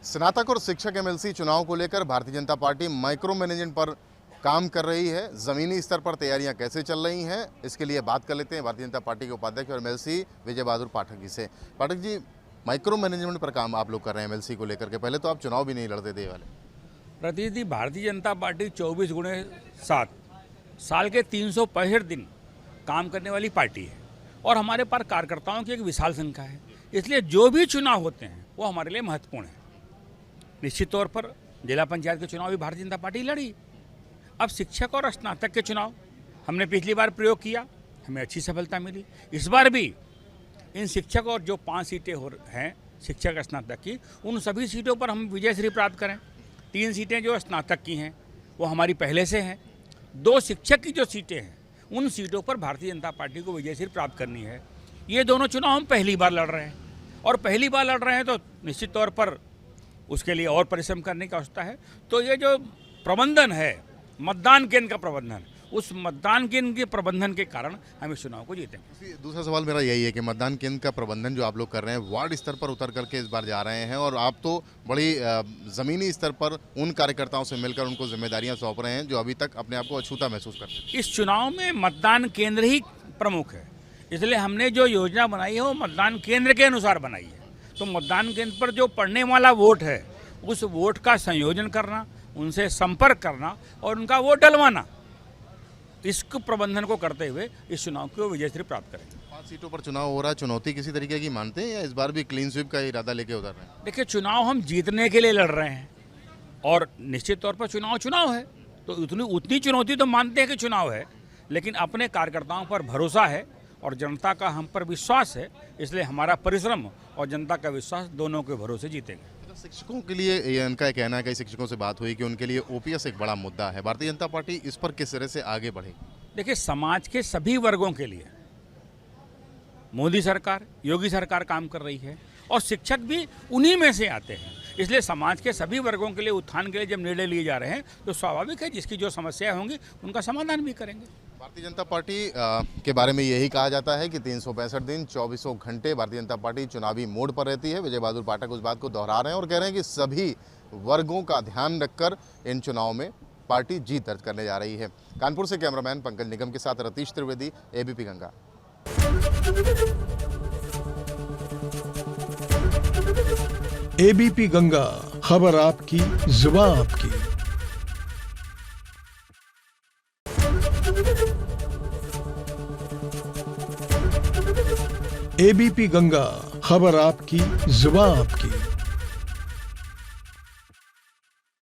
स्नातक और शिक्षक एमएलसी चुनाव को लेकर Bharatiya Janata party micro management पर काम कर रही है। ज़मीनी स्तर पर तैयारियां कैसे चल रही हैं, इसके लिए बात कर लेते हैं भारतीय जनता पार्टी के उपाध्यक्ष और एमएलसी विजय बहादुर पाठक जी से। पाठक जी, माइक्रो मैनेजमेंट पर काम आप लोग कर रहे हैं एमएलसी को लेकर के, पहले तो आप चुनाव भी नहीं लड़ते थे वाले। प्रतिनिधि भारतीय जनता पार्टी 24x7 साल के 365 दिन काम करने वाली पार्टी है और हमारे पास कार्यकर्ताओं की एक विशाल संख्या है, इसलिए जो भी चुनाव होते हैं वो हमारे लिए महत्वपूर्ण है। निश्चित तौर पर जिला पंचायत के चुनाव भी भारतीय जनता पार्टी लड़ी। अब शिक्षक और स्नातक के चुनाव हमने पिछली बार प्रयोग किया, हमें अच्छी सफलता मिली। इस बार भी इन शिक्षक और जो 5 सीटें हैं शिक्षक स्नातक की, उन सभी सीटों पर हम विजय श्री प्राप्त करें। 3 सीटें जो स्नातक की हैं वो हमारी पहले से हैं। 2 शिक्षक की जो सीटें हैं उन सीटों पर भारतीय जनता पार्टी को विजय श्री प्राप्त करनी है। ये दोनों चुनाव हम पहली बार लड़ रहे हैं और पहली बार लड़ रहे हैं तो निश्चित तौर पर उसके लिए और परिश्रम करने की आवश्यकता है। तो ये जो प्रबंधन है, मतदान केंद्र का प्रबंधन, उस मतदान केंद्र के प्रबंधन के कारण हम इस चुनाव को जीतेंगे। दूसरा सवाल मेरा यही है कि मतदान केंद्र का प्रबंधन जो आप लोग कर रहे हैं, वार्ड स्तर पर उतर करके इस बार जा रहे हैं और आप तो बड़ी ज़मीनी स्तर पर उन कार्यकर्ताओं से मिलकर उनको जिम्मेदारियां सौंप रहे हैं जो अभी तक अपने आप को अछूता महसूस करते हैं। इस चुनाव में मतदान केंद्र ही प्रमुख है, इसलिए हमने जो योजना बनाई है वो मतदान केंद्र के अनुसार बनाई है। तो मतदान केंद्र पर जो पड़ने वाला वोट है उस वोट का संयोजन करना, उनसे संपर्क करना और उनका वोट डलवाना, इस प्रबंधन को करते हुए इस चुनाव को विजय श्री प्राप्त करेंगे। 5 सीटों पर चुनाव हो रहा है, चुनौती किसी तरीके की मानते हैं या इस बार भी क्लीन स्वीप का इरादा लेके उतर रहे हैं? देखिए, चुनाव हम जीतने के लिए लड़ रहे हैं और निश्चित तौर पर चुनाव है, तो उतनी चुनौती तो मानते हैं कि चुनाव है, लेकिन अपने कार्यकर्ताओं पर भरोसा है और जनता का हम पर विश्वास है, इसलिए हमारा परिश्रम और जनता का विश्वास दोनों के भरोसे जीतेंगे। शिक्षकों के लिए इनका कहना है, कई शिक्षकों से बात हुई कि उनके लिए ओपीएस एक बड़ा मुद्दा है। भारतीय जनता पार्टी इस पर किस तरह से आगे बढ़ेगी? देखिए, समाज के सभी वर्गों के लिए मोदी सरकार, योगी सरकार काम कर रही है और शिक्षक भी उन्हीं में से आते हैं, इसलिए समाज के सभी वर्गों के लिए उत्थान के लिए जब निर्णय लिए जा रहे हैं तो स्वाभाविक है जिसकी जो समस्याएं होंगी उनका समाधान भी करेंगे। भारतीय जनता पार्टी के बारे में यही कहा जाता है कि 365 दिन 24 घंटे भारतीय जनता पार्टी चुनावी मोड पर रहती है। विजय बहादुर पाठक उस बात को दोहरा रहे हैं और कह रहे हैं कि सभी वर्गों का ध्यान रखकर इन चुनाव में पार्टी जीत दर्ज करने जा रही है। कानपुर से कैमरामैन पंकज निगम के साथ रतीश त्रिवेदी, एबीपी गंगा। एबीपी गंगा, खबर आपकी, जुबान आपकी। एबीपी गंगा, खबर आपकी, जुबान आपकी।